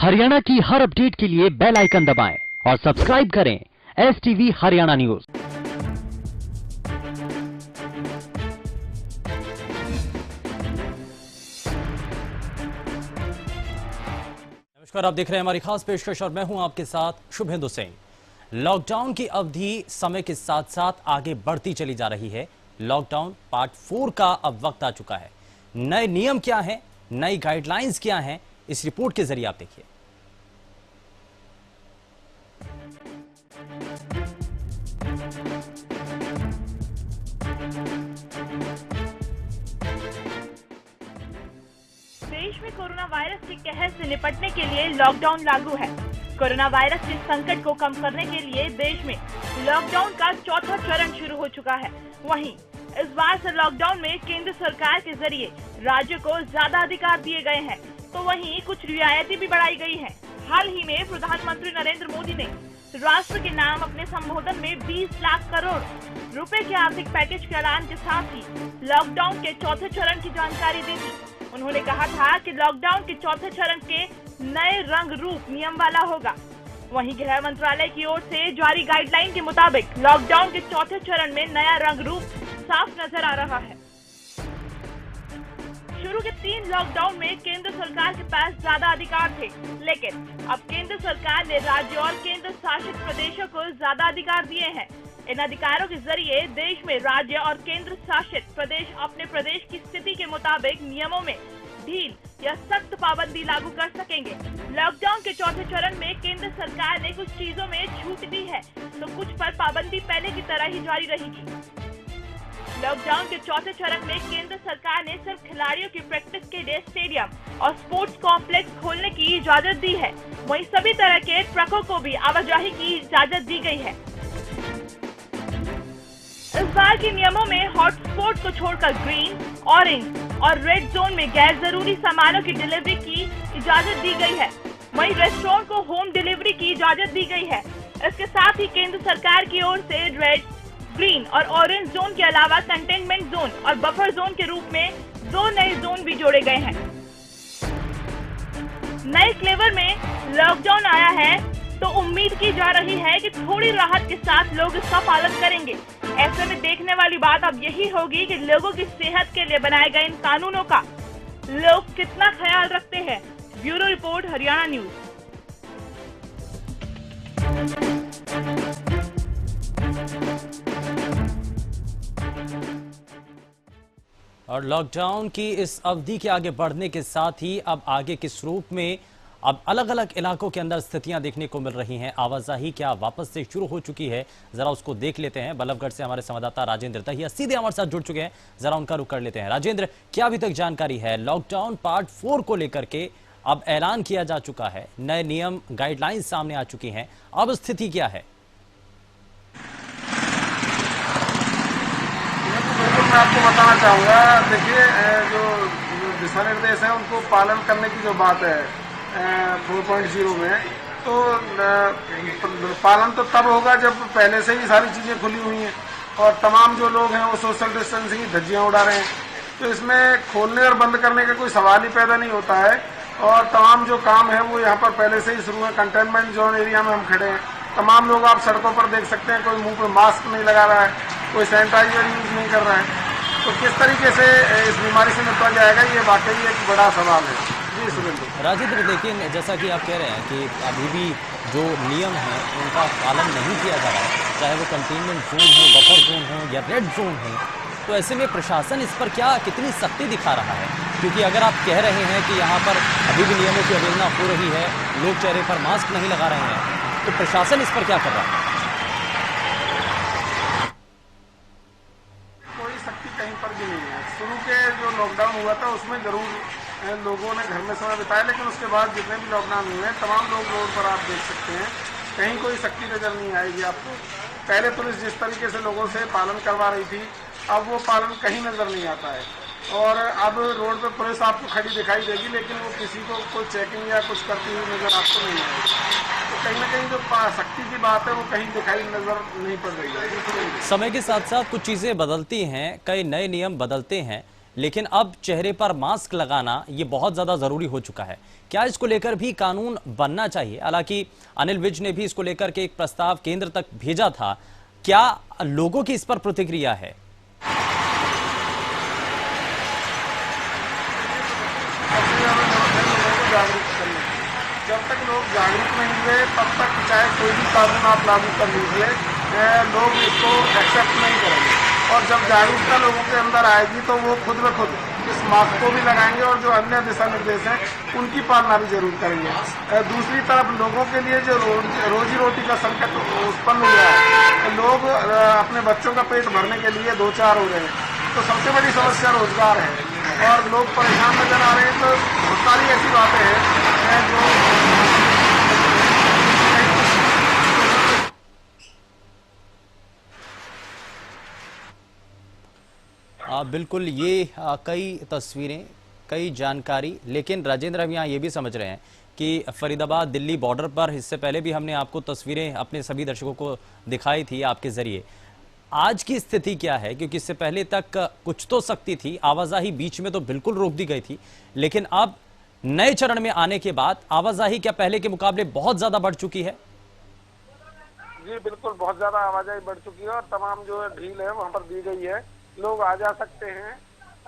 हरियाणा की हर अपडेट के लिए बेल आइकन दबाएं और सब्सक्राइब करें STV हरियाणा न्यूज। नमस्कार, आप देख रहे हैं हमारी खास पेशकश और मैं हूं आपके साथ शुभेंदु सिंह। लॉकडाउन की अवधि समय के साथ साथ आगे बढ़ती चली जा रही है। लॉकडाउन पार्ट 4 का अब वक्त आ चुका है। नए नियम क्या हैं, नई गाइडलाइंस क्या हैं, इस रिपोर्ट के जरिए आप देखिए। देश में कोरोना वायरस के कहर से निपटने के लिए लॉकडाउन लागू है। कोरोना वायरस के संकट को कम करने के लिए देश में लॉकडाउन का चौथा चरण शुरू हो चुका है। वहीं इस बार से लॉकडाउन में केंद्र सरकार के जरिए राज्यों को ज्यादा अधिकार दिए गए हैं, तो वहीं कुछ रियायतें भी बढ़ाई गई हैं। हाल ही में प्रधानमंत्री नरेंद्र मोदी ने राष्ट्र के नाम अपने संबोधन में 20 लाख करोड़ रुपए के आर्थिक पैकेज के ऐलान के साथ ही लॉकडाउन के चौथे चरण की जानकारी दी थी। उन्होंने कहा था कि लॉकडाउन के चौथे चरण के नए रंग रूप नियम वाला होगा। वहीं गृह मंत्रालय की ओर से जारी गाइडलाइन के मुताबिक लॉकडाउन के चौथे चरण में नया रंग रूप साफ नजर आ रहा है। शुरू के 3 लॉकडाउन में केंद्र सरकार के पास ज्यादा अधिकार थे, लेकिन अब केंद्र सरकार ने राज्य और केंद्र शासित प्रदेशों को ज्यादा अधिकार दिए हैं। इन अधिकारों के जरिए देश में राज्य और केंद्र शासित प्रदेश अपने प्रदेश की स्थिति के मुताबिक नियमों में ढील या सख्त पाबंदी लागू कर सकेंगे। लॉकडाउन के चौथे चरण में केंद्र सरकार ने कुछ चीजों में छूट दी है, तो कुछ पर पाबंदी पहले की तरह ही जारी रहेगी। लॉकडाउन के चौथे चरण में केंद्र सरकार ने सिर्फ खिलाड़ियों की प्रैक्टिस के लिए स्टेडियम और स्पोर्ट्स कॉम्प्लेक्स खोलने की इजाजत दी है। वहीं सभी तरह के ट्रकों को भी आवाजाही की इजाजत दी गई है। इस बार के नियमों में हॉटस्पॉट को छोड़कर ग्रीन, ऑरेंज और रेड जोन में गैर जरूरी सामानों की डिलीवरी की इजाजत दी गई है। वहीं रेस्टोरेंट को होम डिलीवरी की इजाजत दी गई है। इसके साथ ही केंद्र सरकार की ओर से रेड, ग्रीन और ऑरेंज जोन के अलावा कंटेनमेंट जोन और बफर जोन के रूप में 2 नए जोन भी जोड़े गए हैं। नए फ्लेवर में लॉकडाउन आया है, तो उम्मीद की जा रही है कि थोड़ी राहत के साथ लोग इसका पालन करेंगे। ऐसे में देखने वाली बात अब यही होगी कि लोगों की सेहत के लिए बनाए गए इन कानूनों का लोग कितना ख्याल रखते हैं। Bureau report, Haryana news. और लॉकडाउन की इस अवधि के आगे बढ़ने के साथ ही अब आगे किस रूप में अब अलग अलग इलाकों के अंदर स्थितियां देखने को मिल रही हैं। आवाजाही क्या वापस से शुरू हो चुकी है, जरा उसको देख लेते हैं। बल्लभगढ़ से हमारे संवाददाता राजेंद्र दहिया सीधे हमारे साथ जुड़ चुके हैं, जरा उनका रुख कर लेते हैं। राजेंद्र, क्या अभी तक जानकारी है? लॉकडाउन पार्ट 4 को लेकर के अब ऐलान किया जा चुका है, नए नियम गाइडलाइन सामने आ चुकी हैं, अब स्थिति क्या है? मैं आपको बताना चाहूँगा, देखिए जो दिशा निर्देश है उनको पालन करने की जो बात है 4.0 में, तो पालन तो तब होगा जब पहले से ही सारी चीज़ें खुली हुई हैं और तमाम जो लोग हैं वो सोशल डिस्टेंसिंग की धज्जियाँ उड़ा रहे हैं। तो इसमें खोलने और बंद करने का कोई सवाल ही पैदा नहीं होता है और तमाम जो काम है वो यहाँ पर पहले से ही शुरू है। कंटेनमेंट जोन एरिया में हम खड़े हैं, तमाम लोग आप सड़कों पर देख सकते हैं, कोई मुंह पे मास्क नहीं लगा रहा है, कोई सैनिटाइजर यूज नहीं कर रहा है। तो किस तरीके से इस बीमारी से निपटा जाएगा, ये वाकई एक बड़ा सवाल है। जी सुरेंद्र। राजेंद्र, लेकिन जैसा कि आप कह रहे हैं कि अभी भी जो नियम है उनका पालन नहीं किया जा रहा है, चाहे वो कंटेनमेंट जोन हो, बफर जोन हो या रेड जोन हो, तो ऐसे में प्रशासन इस पर कितनी सख्ती दिखा रहा है? क्योंकि अगर आप कह रहे हैं कि यहाँ पर अभी भी नियमों की अवहेलना हो रही है, लोग चेहरे पर मास्क नहीं लगा रहे हैं, तो प्रशासन इस पर क्या कर रहा है? कोई सख्ती कहीं पर भी नहीं है। शुरू के जो लॉकडाउन हुआ था उसमें जरूर लोगों ने घर में समय बिताया, लेकिन उसके बाद जितने भी लॉकडाउन हुए तमाम लोग रोड पर आप देख सकते हैं, कहीं कोई सख्ती नजर नहीं आएगी आपको। पहले पुलिस जिस तरीके से लोगों से पालन करवा रही थी, अब वो पालन कहीं नजर नहीं आता है और अब रोड पे पुलिस आपको खड़ी दिखाई देगी, लेकिन वो किसी को कोई चेकिंग या कुछ करती हुई नजर आपको नहीं आएगी। तो कहीं ना कहीं जो सख्ती की बात है वो कहीं दिखाई नजर नहीं पड़ रही है। समय के साथ साथ कुछ चीजें बदलती हैं, कई नए नियम बदलते हैं, लेकिन अब चेहरे पर मास्क लगाना ये बहुत ज्यादा जरूरी हो चुका है। क्या इसको लेकर भी कानून बनना चाहिए? हालांकि अनिल विज ने भी इसको लेकर के एक प्रस्ताव केंद्र तक भेजा था। क्या लोगों की इस पर प्रतिक्रिया है? जब तक लोग जागरूक नहीं हुए तब तक चाहे कोई भी कानून आप लागू कर लीजिए, लोग इसको एक्सेप्ट नहीं करेंगे। और जब जागरूकता लोगों के अंदर आएगी तो वो खुद ब खुद इस मास्क को भी लगाएंगे और जो अन्य दिशा निर्देश हैं उनकी पालना भी जरूर करेंगे। दूसरी तरफ लोगों के लिए जो रोजी रोटी का संकट उत्पन्न हुआ है, लोग अपने बच्चों का पेट भरने के लिए दो चार हो रहे हैं, तो सबसे बड़ी समस्या रोजगार है और लोग परेशान नजर आ रहे हैं। तो बहुत सारी ऐसी बातें हैं जो बिल्कुल ये कई तस्वीरें, कई जानकारी, लेकिन राजेंद्र हम यहाँ ये भी समझ रहे हैं कि फरीदाबाद दिल्ली बॉर्डर पर इससे पहले भी हमने आपको तस्वीरें अपने सभी दर्शकों को दिखाई थी आपके जरिए। आज की स्थिति क्या है? क्योंकि इससे पहले तक कुछ तो सख्ती थी, आवाजाही बीच में तो बिल्कुल रोक दी गई थी, लेकिन अब नए चरण में आने के बाद आवाजाही क्या पहले के मुकाबले बहुत ज्यादा बढ़ चुकी है? जी बिल्कुल, बहुत ज्यादा आवाजाही बढ़ चुकी है और तमाम जो ढील है वहाँ पर दी गई है, लोग आ जा सकते हैं।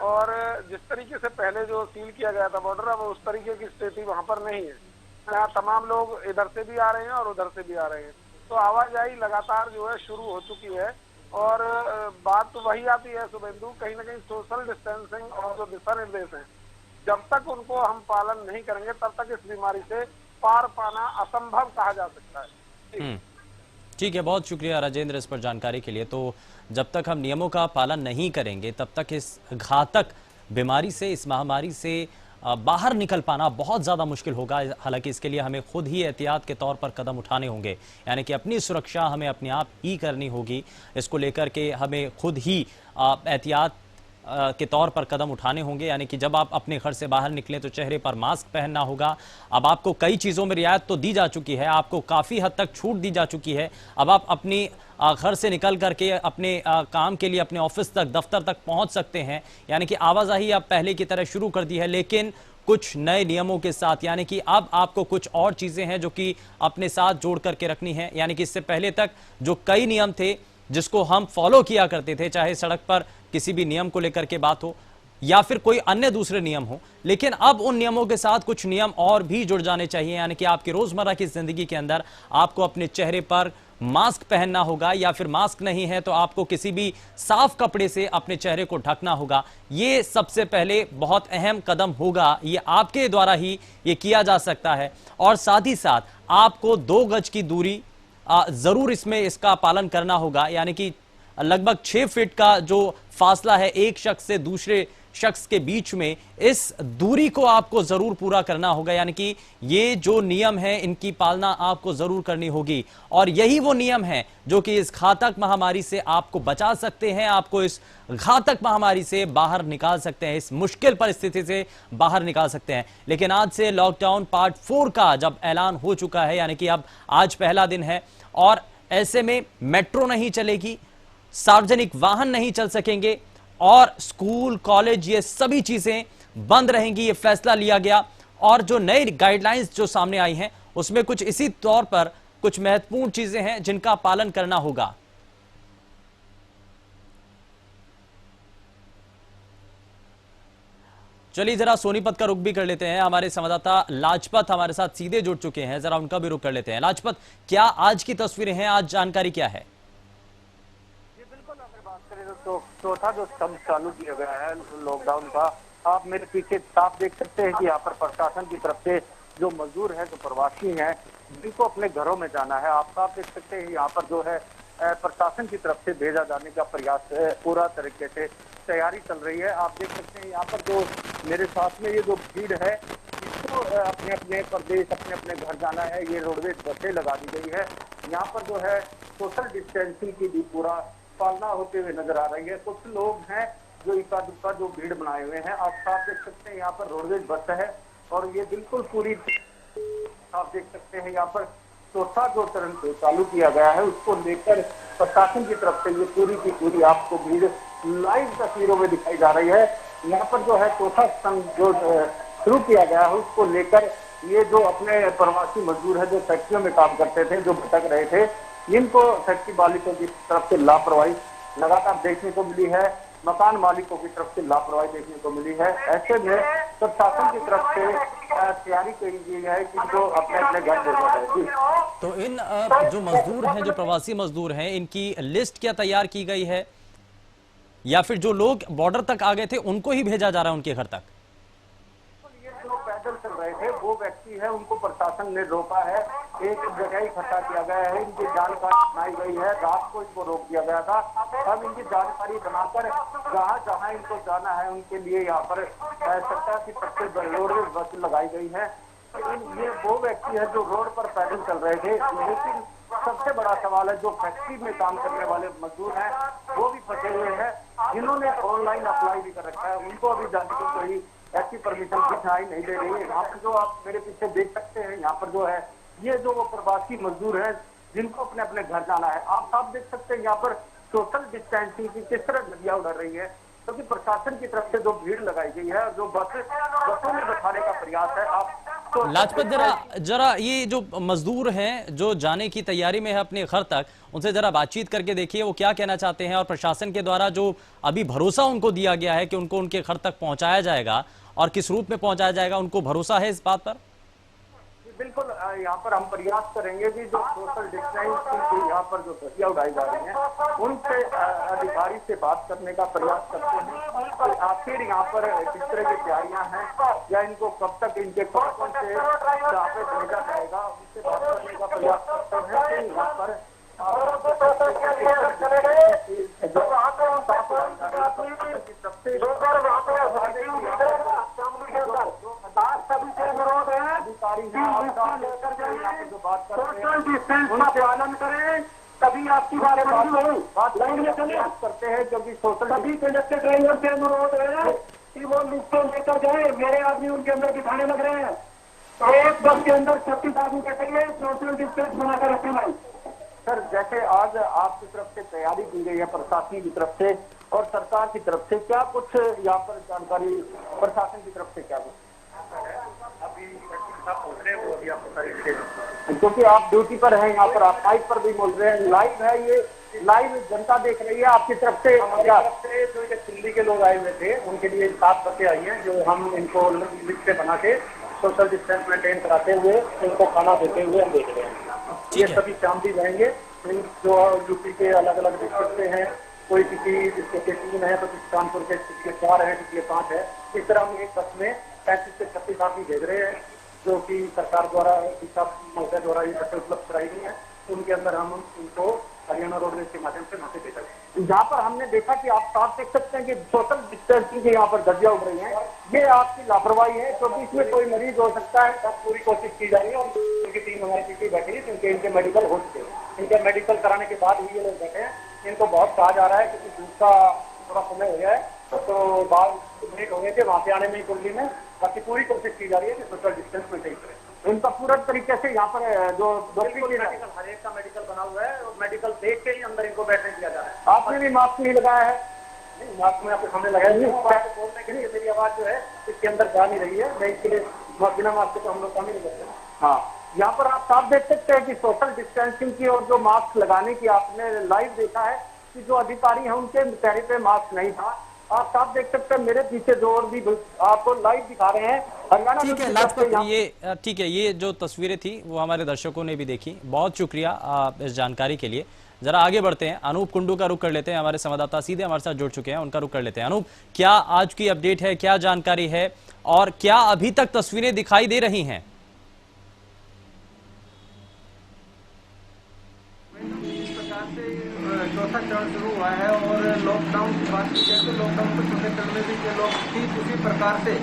और जिस तरीके से पहले जो सील किया गया था बॉर्डर, अब उस तरीके की स्थिति वहाँ पर नहीं है। यहाँ तमाम लोग इधर से भी आ रहे हैं और उधर से भी आ रहे हैं, तो आवाजाही लगातार जो है शुरू हो चुकी है। और बात तो वही आती है शुभेंदु, कहीं ना कहीं सोशल डिस्टेंसिंग और जो दिशा निर्देश हैं, जब तक उनको हम पालन नहीं करेंगे तब तक इस बीमारी से पार पाना असंभव कहा जा सकता है। ठीक है, बहुत शुक्रिया राजेंद्र इस पर जानकारी के लिए। तो जब तक हम नियमों का पालन नहीं करेंगे तब तक इस घातक बीमारी से, इस महामारी से बाहर निकल पाना बहुत ज़्यादा मुश्किल होगा। हालांकि इसके लिए हमें खुद ही एहतियात के तौर पर कदम उठाने होंगे, यानी कि अपनी सुरक्षा हमें अपने आप ही करनी होगी। इसको लेकर के हमें खुद ही एहतियात के तौर पर कदम उठाने होंगे, यानी कि जब आप अपने घर से बाहर निकलें तो चेहरे पर मास्क पहनना होगा। अब आपको कई चीज़ों में रियायत तो दी जा चुकी है, आपको काफ़ी हद तक छूट दी जा चुकी है। अब आप अपनी घर से निकल करके अपने काम के लिए अपने ऑफिस तक, दफ्तर तक पहुंच सकते हैं, यानी कि आवाजाही अब पहले की तरह शुरू कर दी है, लेकिन कुछ नए नियमों के साथ। यानी कि अब आपको कुछ और चीज़ें हैं जो कि अपने साथ जोड़ करके रखनी है। यानी कि इससे पहले तक जो कई नियम थे जिसको हम फॉलो किया करते थे, चाहे सड़क पर किसी भी नियम को लेकर के बात हो या फिर कोई अन्य दूसरे नियम हो, लेकिन अब उन नियमों के साथ कुछ नियम और भी जुड़ जाने चाहिए। यानी कि आपकी रोजमर्रा की जिंदगी के अंदर आपको अपने चेहरे पर मास्क पहनना होगा, या फिर मास्क नहीं है तो आपको किसी भी साफ कपड़े से अपने चेहरे को ढकना होगा। ये सबसे पहले बहुत अहम कदम होगा, ये आपके द्वारा ही ये किया जा सकता है। और साथ ही साथ आपको 2 गज की दूरी जरूर इसमें इसका पालन करना होगा, यानी कि लगभग 6 फीट का जो फासला है एक शख्स से दूसरे शख्स के बीच में, इस दूरी को आपको जरूर पूरा करना होगा। यानी कि ये जो नियम है इनकी पालना आपको जरूर करनी होगी, और यही वो नियम है जो कि इस घातक महामारी से आपको बचा सकते हैं, आपको इस घातक महामारी से बाहर निकाल सकते हैं, इस मुश्किल परिस्थिति से बाहर निकाल सकते हैं। लेकिन आज से लॉकडाउन पार्ट 4 का जब ऐलान हो चुका है, यानी कि अब आज पहला दिन है, और ऐसे में मेट्रो नहीं चलेगी, सार्वजनिक वाहन नहीं चल सकेंगे, और स्कूल, कॉलेज, ये सभी चीजें बंद रहेंगी। ये फैसला लिया गया, और जो नई गाइडलाइंस जो सामने आई हैं उसमें कुछ इसी तौर पर कुछ महत्वपूर्ण चीजें हैं जिनका पालन करना होगा। चलिए जरा सोनीपत का रुख भी कर लेते हैं। हमारे संवाददाता लाजपत हमारे साथ सीधे जुड़ चुके हैं, जरा उनका भी रुख कर लेते हैं। लाजपत, क्या आज की तस्वीरें हैं, आज जानकारी क्या है? तो चौथा जो स्तंभ चालू किया गया है लॉकडाउन का, आप मेरे पीछे साफ देख सकते हैं कि यहाँ पर प्रशासन की तरफ से जो मजदूर हैं, जो प्रवासी हैं, जिनको अपने घरों में जाना है, आप साफ देख सकते हैं यहाँ पर जो है प्रशासन की तरफ से भेजा जाने का प्रयास पूरा तरीके से तैयारी चल रही है। आप देख सकते हैं यहाँ पर जो मेरे साथ में ये जो भीड़ है, इसको अपने अपने प्रदेश, अपने अपने घर जाना है, ये रोडवेज बसें लगा दी गई है। यहाँ पर जो है सोशल डिस्टेंसिंग की भी पूरा पालना होते हुए नजर आ रही है। कुछ लोग हैं जो इक्का दुक्का जो भीड़ बनाए हुए हैं, आप साफ देख सकते हैं यहाँ पर रोडवेज बस है, और ये बिल्कुल पूरी आप देख सकते हैं यहाँ पर चौथा जो चरण चालू किया गया है उसको लेकर प्रशासन की तरफ से ये पूरी की पूरी आपको भीड़ लाइव तस्वीरों में दिखाई जा रही है। यहाँ पर जो है चौथा स्तंभ जो शुरू किया गया है उसको लेकर ये जो अपने प्रवासी मजदूर है जो फैक्ट्रियों में काम करते थे, जो भटक रहे थे, इनको फैक्ट्री मालिकों की तरफ से लापरवाही लगातार देखने को मिली है, मकान मालिकों की तरफ से लापरवाही देखने को मिली है। ऐसे में प्रशासन की तरफ से तैयारी की गई है कि जो अपने अपने घर भेजा जाए। तो इन जो मजदूर हैं, जो प्रवासी मजदूर हैं, इनकी लिस्ट क्या तैयार की गई है या फिर जो लोग बॉर्डर तक आ गए थे उनको ही भेजा जा रहा है उनके घर तक? ये जो पैदल चल रहे थे वो व्यक्ति है, उनको प्रशासन ने रोका है, एक जगह इकट्ठा किया गया है, इनकी जानकारी बनाई गई है, रात को इनको रोक दिया गया था। अब इनकी जानकारी बनाकर जहाँ जहाँ इनको जाना है उनके लिए यहाँ पर सरकार की तरफ से रोडवेज बस लगाई गई है। ये वो व्यक्ति है जो रोड पर पैदल चल रहे थे, लेकिन सबसे बड़ा सवाल है जो फैक्ट्री में काम करने वाले मजदूर हैं वो भी फंसे हुए हैं, जिन्होंने ऑनलाइन अप्लाई भी कर रखा है, उनको अभी जाने की कोई ऐसी परमिशन दिखाई नहीं दे रही है। यहाँ पर जो आप मेरे पीछे देख सकते हैं, यहाँ पर जो है ये जो वो प्रवासी मजदूर हैं जिनको अपने अपने घर जाना है, आप साफ देख सकते हैं यहाँ पर सोशल डिस्टेंसिंग की किस तरह धज्जियां उड़ रही है, क्योंकि प्रशासन की तरफ से जो भीड़ लगाई गई है, जो बसों में बैठाने का प्रयास है। आप तो लाजपत जरा ये जो मजदूर हैं जो जाने की तैयारी में है अपने घर तक, उनसे जरा बातचीत करके देखिए वो क्या कहना चाहते हैं, और प्रशासन के द्वारा जो अभी भरोसा उनको दिया गया है कि उनको उनके घर तक पहुंचाया जाएगा और किस रूप में पहुंचाया जाएगा, उनको भरोसा है इस बात पर? बिल्कुल, यहाँ पर हम प्रयास करेंगे कि जो सोशल डिस्टेंसिंग की यहाँ पर जो धज्जियां उड़ाई जा रही हैं उनसे अधिकारी से बात करने का प्रयास करते हैं तो आखिर यहाँ पर किस तरह की तैयारियां हैं या इनको कब तक इनके कौन से जहाँ पे भेजा जाएगा उनसे बात करने का प्रयास करते हैं। तो यहाँ पर पालन करें तभी आपकी बात करते हैं, क्योंकि सोशल सभी कंडक्टर ड्राइवर से अनुरोध है कि वो लिस्टों लेकर जाए। मेरे आदमी उनके अंदर दिखाने लग रहे हैं, तो एक बस के अंदर 36 आदमी के चाहिए, सोशल डिस्टेंस बनाकर रखें भाई। सर, जैसे आज आपकी तरफ से तैयारी की गई है प्रशासन की तरफ से और सरकार की तरफ से, क्या कुछ यहाँ पर जानकारी प्रशासन की तरफ से क्या कुछ क्योंकि आप ड्यूटी पर हैं, यहाँ पर आप माइक पर भी बोल रहे हैं, लाइव है, ये लाइव जनता देख रही है आपकी तरफ से। जो ये दिल्ली के लोग आए हुए थे उनके लिए 7 बसें आई हैं जो हम इनको लिस्ट से बना के सोशल डिस्टेंस मेंटेन कराते हुए इनको खाना देते हुए हम देख रहे हैं। ये सभी शाम भी जाएंगे, जो यूपी के अलग अलग डिस्ट्रिक्ट से हैं, कोई किसी डिस्ट्रिक्ट के 3 है तो किसी कानपुर के 4 है, किसी के 5 है, इस तरह हम एक बस में 35 से 36 आदमी भेज रहे हैं जो कि सरकार द्वारा महोदय द्वारा ये बसें उपलब्ध कराई गई है। उनके अंदर हम उनको हरियाणा रोडवेज के माध्यम से वहाँ से भेजा है। जहाँ पर हमने देखा कि आप साफ देख सकते हैं कि सोशल डिस्टेंसिंग की यहाँ पर धज्जियां उड़ रही हैं, ये आपकी लापरवाही है, क्योंकि इसमें कोई मरीज हो सकता है, तब पूरी कोशिश की जा रही है। और उनकी टीम हमारी पीछे बैठी है क्योंकि इनके मेडिकल हो चुके हैं, इनके मेडिकल कराने के बाद ही ये लोग बैठे हैं। इनको बहुत कहा जा रहा है क्योंकि दूध का थोड़ा समय हो गया है, तो बाहर ब्रेक हो गए थे, वहाँ से आने में कुंडली में, बाकी पूरी कोशिश की जा रही है कि सोशल डिस्टेंस मेंटेन करें। इनका पूरा तरीके से यहाँ पर जो मेडिकल हर एक का मेडिकल बना हुआ है और मेडिकल देख के ही अंदर इनको बैठने दिया जा रहा है। आपने भी मास्क नहीं लगाया है? नहीं, मास्क में आपके सामने लगाया नहीं, बोलने के लिए मेरी आवाज जो है इसके अंदर जा नहीं रही है, मैं इसके लिए बिना मास्क तो हम लोग काम नहीं करते। हाँ, यहाँ पर आप साफ देख सकते हैं कि सोशल डिस्टेंसिंग की और जो मास्क लगाने की आपने लाइव देखा है कि जो अधिकारी हैं उनके चेहरे पे मास्क नहीं था। आप साफ देख सकते हैं मेरे पीछे जो और भी आपको लाइव दिखा रहे हैं हरियाणा। ठीक है लाजपत, ये ठीक है, ये जो तस्वीरें थी वो हमारे दर्शकों ने भी देखी, बहुत शुक्रिया इस जानकारी के लिए। जरा आगे बढ़ते हैं, अनूप कुंडू का रुख कर लेते हैं, हमारे संवाददाता सीधे हमारे साथ जुड़ चुके हैं, उनका रुख कर लेते हैं। अनूप, क्या आज की अपडेट है, क्या जानकारी है और क्या अभी तक तस्वीरें दिखाई दे रही हैं? चौथा चरण शुरू हुआ है और लॉकडाउन की बात की जाए तो लॉकडाउन को छोटे चरण में भी ये लोग ठीक उसी प्रकार से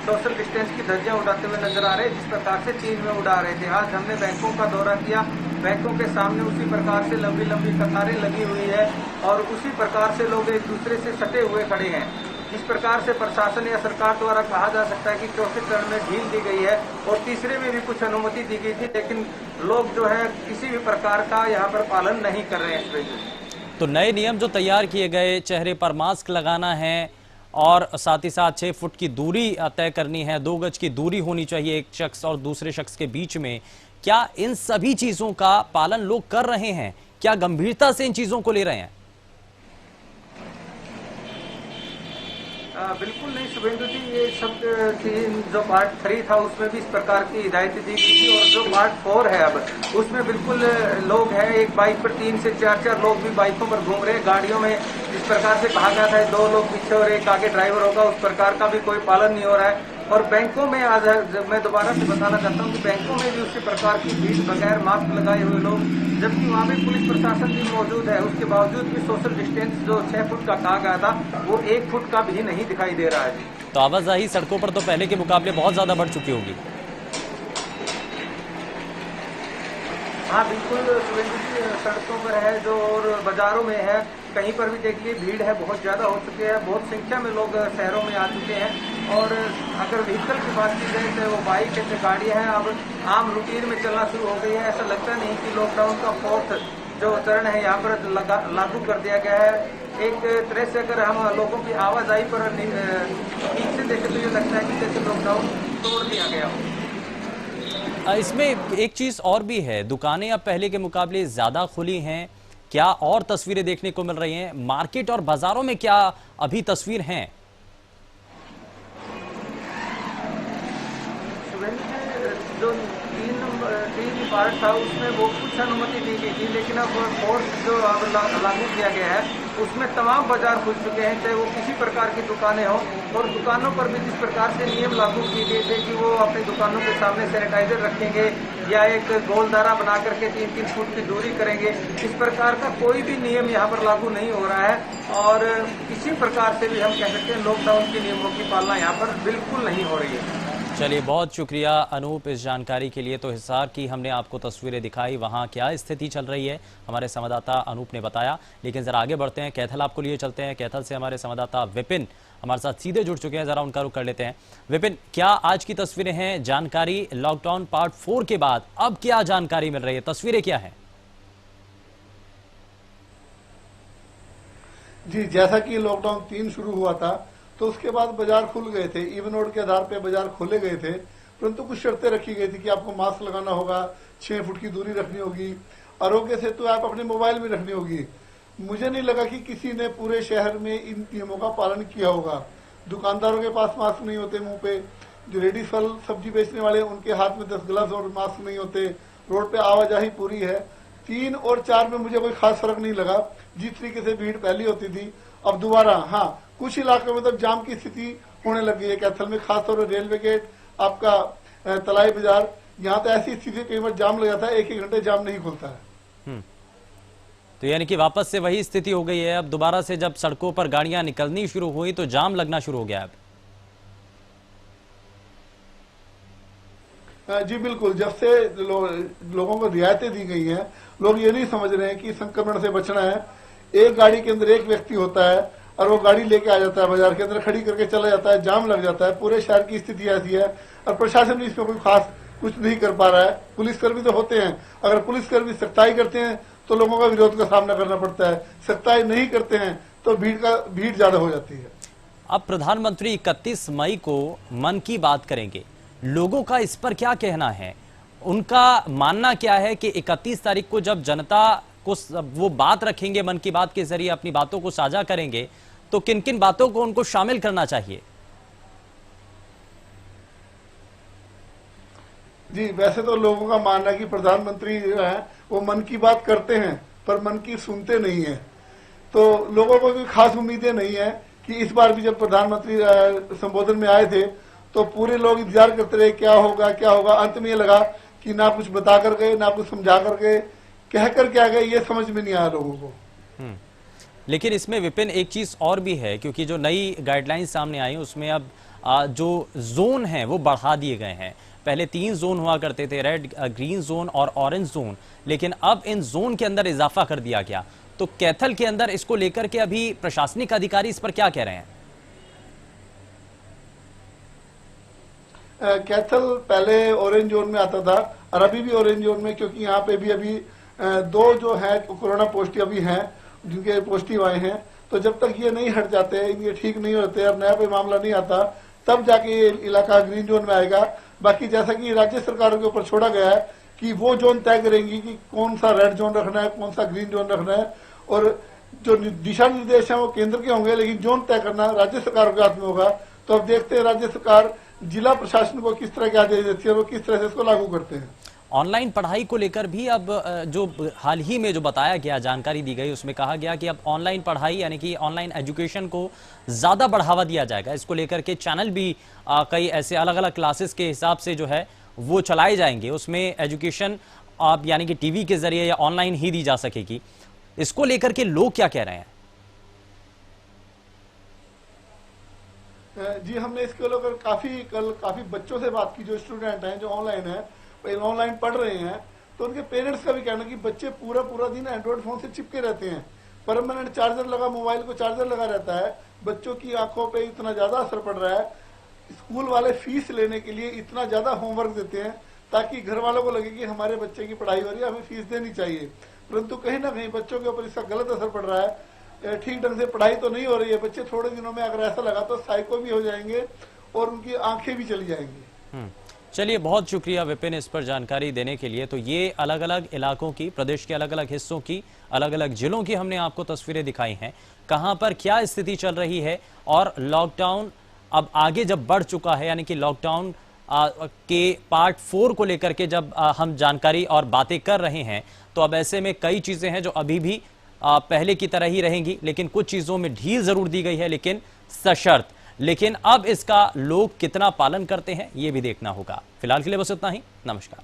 सोशल डिस्टेंस की धज्जियां उड़ाते हुए नजर आ रहे हैं जिस प्रकार से चीन में उड़ा रहे थे। आज हमने बैंकों का दौरा किया, बैंकों के सामने उसी प्रकार से लंबी लंबी कतारें लगी हुई है और उसी प्रकार से लोग एक दूसरे से सटे हुए खड़े हैं। जिस प्रकार से प्रशासन या सरकार द्वारा कहा जा सकता है कि चौथे चरण में ढील दी गई है और तीसरे में भी कुछ अनुमति दी गई थी, लेकिन लोग जो है किसी भी प्रकार का यहाँ पर पालन नहीं कर रहे हैं। तो नए नियम जो तैयार किए गए, चेहरे पर मास्क लगाना है और साथ ही साथ 6 फुट की दूरी तय करनी है, 2 गज की दूरी होनी चाहिए एक शख्स और दूसरे शख्स के बीच में, क्या इन सभी चीजों का पालन लोग कर रहे हैं? क्या गंभीरता से इन चीजों को ले रहे हैं? बिल्कुल नहीं शुभेंदु जी, ये सब जो पार्ट 3 था उसमें भी इस प्रकार की हिदायतें दी गई थी, और जो पार्ट 4 है अब उसमें बिल्कुल लोग हैं, एक बाइक पर 3 से 4 लोग भी बाइकों पर घूम रहे हैं। गाड़ियों में जिस प्रकार से कहा गया था 2 लोग पीछे और एक आगे ड्राइवर होगा, उस प्रकार का भी कोई पालन नहीं हो रहा है। और बैंकों में आज मैं दोबारा से बताना चाहता हूँ कि बैंकों में भी उसी प्रकार की भीड़, बगैर मास्क लगाए हुए लोग, जबकि वहाँ भी पुलिस प्रशासन भी मौजूद है, उसके बावजूद भी सोशल डिस्टेंस जो 6 फुट का कहा गया था वो 1 फुट का भी नहीं दिखाई दे रहा है। तो आवाजाही सड़कों पर तो पहले के मुकाबले बहुत ज्यादा बढ़ चुकी होगी। हाँ बिल्कुल सुरेंद्र जी, सड़कों पर है जो और बाजारों में है, कहीं पर भी देखिए भीड़ है, बहुत ज्यादा हो चुकी है, बहुत संख्या में लोग शहरों में आ चुके हैं। और अगर व्हीकल की बात की जाए तो वो बाइक है, जो गाड़ियां हैं अब आम रूटीन में चलना शुरू हो गई है। ऐसा लगता नहीं कि लॉकडाउन का 4th जो चरण है यहाँ पर लागू कर दिया गया है। एक तरह से अगर हम लोगों की आवाजाही पर ठीक से देखें तो ये लगता है कि जैसे लॉकडाउन तोड़ दिया गया हो। इसमें एक चीज और भी है, दुकानें अब पहले के मुकाबले ज्यादा खुली हैं, क्या और तस्वीरें देखने को मिल रही हैं? मार्केट और बाजारों में क्या अभी तस्वीर हैं? जो 3 पार्ट था उसमें वो कुछ अनुमति दी गई थी, लेकिन अब 4th जो अब लागू किया गया है उसमें तमाम बाजार खुल चुके हैं, चाहे वो किसी प्रकार की दुकानें हों। और दुकानों पर भी जिस प्रकार से नियम लागू किए गए थे कि वो अपनी दुकानों के सामने सैनिटाइजर रखेंगे या एक गोल दायरा बना करके 3-3 फुट की दूरी करेंगे, इस प्रकार का कोई भी नियम यहाँ पर लागू नहीं हो रहा है। और किसी प्रकार से भी हम कह सकते हैं लॉकडाउन के नियमों की पालना यहाँ पर बिल्कुल नहीं हो रही है। चलिए, बहुत शुक्रिया अनूप इस जानकारी के लिए। तो हिसार की हमने आपको तस्वीरें दिखाई, वहां क्या स्थिति चल रही है हमारे संवाददाता अनूप ने बताया। लेकिन जरा आगे बढ़ते हैं, कैथल आपको लिए चलते हैं। कैथल से हमारे संवाददाता विपिन हमारे साथ सीधे जुड़ चुके हैं, जरा उनका रुख कर लेते हैं। विपिन, क्या आज की तस्वीरें हैं? जानकारी लॉकडाउन पार्ट 4 के बाद अब क्या जानकारी मिल रही है, तस्वीरें क्या है? जी, जैसा कि लॉकडाउन 3 शुरू हुआ था तो उसके बाद बाजार खुल गए थे, इवन ओड के आधार पे बाजार खोले गए थे, परंतु कुछ शर्तें रखी गई थी कि आपको मास्क लगाना होगा, 6 फुट की दूरी रखनी होगी, आरोग्य सेतु ऐप अपने मोबाइल में रखनी होगी। मुझे नहीं लगा कि किसी ने पूरे शहर में इन नियमों का पालन किया होगा। दुकानदारों के पास मास्क नहीं होते मुंह पे, जो लेडीज फल सब्जी बेचने वाले उनके हाथ में 10 ग्लव्स और मास्क नहीं होते, रोड पे आवाजाही पूरी है। 3 और 4 में मुझे कोई खास फर्क नहीं लगा, जिस तरीके से भीड़ पहले होती थी अब दोबारा, हाँ कुछ इलाकों में तो जाम की स्थिति होने लगी है। कैथल में खासतौर पर रेलवे गेट, आपका तलाई बाजार, यहाँ तो ऐसी स्थिति कई बार जाम लग जाता है, 1-1 घंटे जाम नहीं खुलता है। तो यानी कि वापस से वही स्थिति हो गई है। अब दोबारा से जब सड़कों पर गाड़ियां निकलनी शुरू हुई तो जाम लगना शुरू हो गया। अब जी बिल्कुल, जब से लोगों को रियायतें दी गई हैं, लोग ये नहीं समझ रहे हैं कि संक्रमण से बचना है। एक गाड़ी के अंदर एक व्यक्ति होता है और वो गाड़ी लेके आ जाता है, बाजार के अंदर खड़ी करके चला जाता है, जाम लग जाता है। पूरे शहर की स्थिति ऐसी है और प्रशासन भी इसमें कोई खास कुछ नहीं कर पा रहा है। पुलिसकर्मी तो होते हैं, अगर पुलिसकर्मी सख्ताई करते हैं तो लोगों का विरोध का सामना करना पड़ता है, सख्ताई नहीं करते हैं तो भीड़ ज्यादा हो जाती है। अब प्रधानमंत्री 31 मई को मन की बात करेंगे, लोगों का इस पर क्या कहना है? उनका मानना क्या है कि 31 तारीख को जब जनता को वो बात रखेंगे, मन की बात के जरिए अपनी बातों को साझा करेंगे, तो किन किन बातों को उनको शामिल करना चाहिए? जी, वैसे तो लोगों का मानना है कि प्रधानमंत्री जो है वो मन की बात करते हैं पर मन की सुनते नहीं है। तो लोगों को कोई खास उम्मीदें नहीं है कि इस बार भी जब प्रधानमंत्री संबोधन में आए थे तो पूरे लोग इंतजार करते रहे क्या होगा क्या होगा। अंत में ये लगा कि ना कुछ बता कर गए, ना कुछ समझा कर गए, कहकर क्या गए ये समझ में नहीं आया लोगों को। लेकिन इसमें विपिन एक चीज और भी है, क्योंकि जो नई गाइडलाइंस सामने आई उसमें अब जो जोन है वो बढ़ा दिए गए हैं। पहले 3 जोन हुआ करते थे, रेड, ग्रीन जोन और ऑरेंज जोन, लेकिन अब इन जोन के अंदर इजाफा कर दिया गया। तो कैथल के अंदर इसको लेकर के अभी प्रशासनिक अधिकारी इस पर क्या कह रहे हैं? कैथल पहले ऑरेंज जोन में आता था और अभी भी ऑरेंज जोन में, क्योंकि यहाँ पे भी अभी 2 जो है कोरोना पॉजिटिव अभी हैं जिनके पॉजिटिव आए हैं। तो जब तक ये नहीं हट जाते, इनके ठीक नहीं होते और नया कोई मामला नहीं आता, तब जाके ये इलाका ग्रीन जोन में आएगा। बाकी जैसा कि राज्य सरकारों के ऊपर छोड़ा गया है कि वो जोन तय करेंगी कि कौन सा रेड जोन रखना है, कौन सा ग्रीन जोन रखना है, और जो दिशा निर्देश है वो केंद्र के होंगे, लेकिन जोन तय करना राज्य सरकारों के हाथ में होगा। तो अब देखते हैं राज्य सरकार जिला प्रशासन को किस तरह के आदेश देती है और वो किस तरह से इसको लागू करते हैं। ऑनलाइन पढ़ाई को लेकर भी अब जो हाल ही में जो बताया गया, जानकारी दी गई, उसमें कहा गया कि अब ऑनलाइन पढ़ाई यानी कि ऑनलाइन एजुकेशन को ज़्यादा बढ़ावा दिया जाएगा। इसको लेकर के चैनल भी कई ऐसे अलग अलग क्लासेस के हिसाब से जो है वो चलाए जाएंगे। उसमें एजुकेशन आप यानी कि टीवी के जरिए या ऑनलाइन ही दी जा सकेगी। इसको लेकर के लोग क्या कह रहे हैं? जी, हमने इसको लेकर काफी बच्चों से बात की जो स्टूडेंट हैं, जो ऑनलाइन है, ऑनलाइन पढ़ रहे हैं। तो उनके पेरेंट्स का भी कहना कि बच्चे पूरा दिन एंड्रॉइड फोन से चिपके रहते हैं, परमानेंट चार्जर लगा, मोबाइल को चार्जर लगा रहता है। बच्चों की आंखों पे इतना ज्यादा असर पड़ रहा है। स्कूल वाले फीस लेने के लिए इतना ज्यादा होमवर्क देते हैं ताकि घर वालों को लगे कि हमारे बच्चे की पढ़ाई हो रही है, हमें फीस देनी चाहिए, परंतु कहीं ना कहीं बच्चों के ऊपर इसका गलत असर पड़ रहा है। ठीक ढंग से पढ़ाई तो नहीं हो रही है। बच्चे थोड़े दिनों में अगर ऐसा लगा तो साइको भी हो जाएंगे और उनकी आंखें भी चली जाएंगी। चलिए, बहुत शुक्रिया विपिन इस पर जानकारी देने के लिए। तो ये अलग अलग इलाकों की, प्रदेश के अलग अलग हिस्सों की, अलग अलग जिलों की हमने आपको तस्वीरें दिखाई हैं, कहां पर क्या स्थिति चल रही है। और लॉकडाउन अब आगे जब बढ़ चुका है, यानी कि लॉकडाउन के पार्ट 4 को लेकर के जब हम जानकारी और बातें कर रहे हैं, तो अब ऐसे में कई चीजें हैं जो अभी भी पहले की तरह ही रहेंगी, लेकिन कुछ चीजों में ढील जरूर दी गई है, लेकिन सशर्त। लेकिन अब इसका लोग कितना पालन करते हैं ये भी देखना होगा। फिलहाल के लिए बस इतना ही। नमस्कार।